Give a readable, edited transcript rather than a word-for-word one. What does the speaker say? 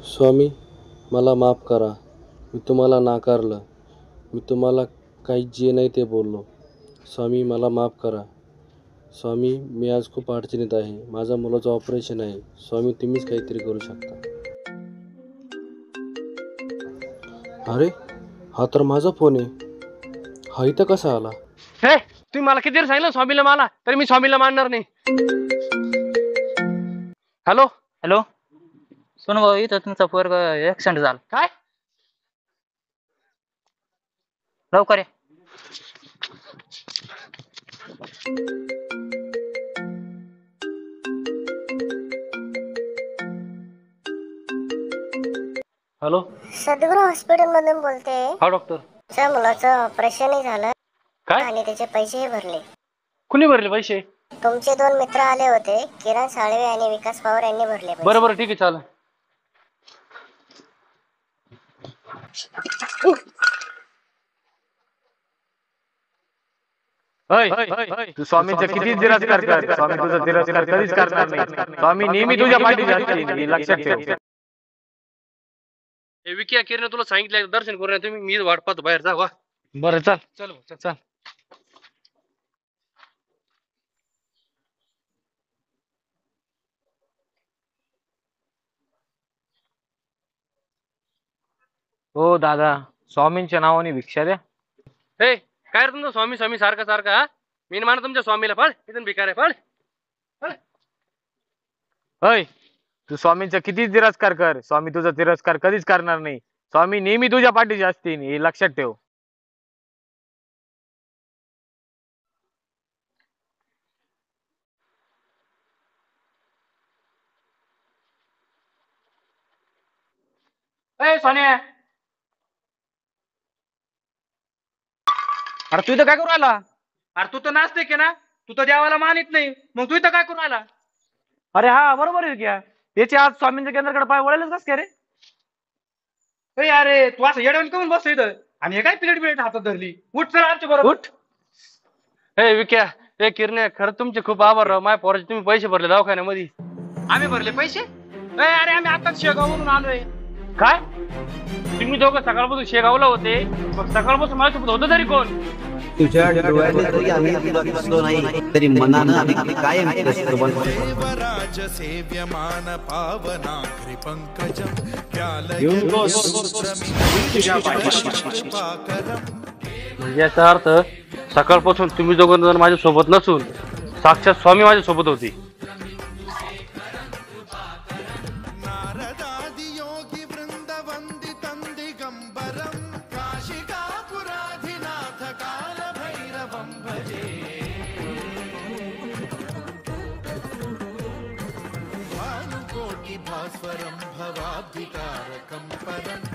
स्वामी, मला माफ करा. मी तुम्हाला नाकारलं. मी तुम्हाला काही जे नाही ते बोललो. स्वामी, मला माफ करा. स्वामी, मी आज खूप अडचणीत आहे. माझ्या मुलाचं ऑपरेशन आहे. स्वामी, तुम्हीच काहीतरी करू शकता. अरे, हा तर माझा फोन आहे. हा इथं कसा आला? हे, तुम्ही मला किती सांगितलं स्वामीला मला, तरी मी स्वामीला मानणार नाही. हॅलो हॅलो, सोनू भाऊ, इथं तुमचा पोरगा ऍक्सिडेंट झाला. काय? लवकर या. हॅलो, सद्गुरू हॉस्पिटल मधून बोलते. हा डॉक्टर. त्या मुलाचं ऑपरेशनही झालं काय? आणि त्याचे पैसेही भरले. कुणी भरले पैसे? तुमचे 2 मित्र आले होते, किरण साळवे आणि विकास पवार यांनी भरले पैसे. बरं ठीक आहे, चालेल. तू स्वामींचा किती तिरस्कार कर, स्वामी तुझा तिरस्कार कधीच करणार नाही. स्वामी नेहमी तुझ्या पाठीशी असतील, हे लक्षात ठेव. हे विकी किरण तुला सांगितलं दर्शन करून तुम्ही, मी वाट पाहतो बाहेर जा. वा बरं, चल चल चल. हो दादा, स्वामींच्या नावाने भिक्षा द्या. हे काय रे तुमचं स्वामी स्वामी सारखा सारखा? मी माना तुमच्या स्वामीला. पळ इथून, भिकार आहे. पळ. होय, तू स्वामींचा किती तिरस्कार कर, स्वामी तुझा तिरस्कार कधीच करणार नाही. स्वामी नेहमी तुझ्या पाठीशी असतील, हे लक्षात ठेव. सोन्या, अरे तू इथं काय करू राहिला? अरे तू तर नास्तिक आहे ना, तू तर देवाला मानित नाही, मग तू इथं काय करून आला? अरे हा बरोबर आहे क्या, याची आज स्वामींच्या केंद्राकडे पाय वळेलच कस काय रे? अरे तू असं येडवून करून बसतो इथं, आणि हे काय प्लेट हातात धरली? उठ चल आमच्या बरोबर. उठ. हे विक्या, हे किरणे, खरं तुमचे खूप आभार राव. माझ्या पोराचे तुम्ही पैसे भरले दवाखान्यामध्ये. आम्ही भरले पैसे? अरे आम्ही आताच शेगाववरून आलोय. काय? तुम्ही दोघं सकाळपासून शेगावला होते, मग सकाळपासून माझ्यासोबत होतं तरी कोण? तुझ्या डोळ्याने जरी आम्ही तुला दिसलो नाही, तरी मनानं आम्ही कायम देवराज सेव्यमान पावना कृपंकजं म्हणजे याचा अर्थ सकाळपासून तुम्ही दोघं जण माझ्या सोबत नसून साक्षात स्वामी माझ्या सोबत होती. भास्वरं भवाब्धिकारकं परं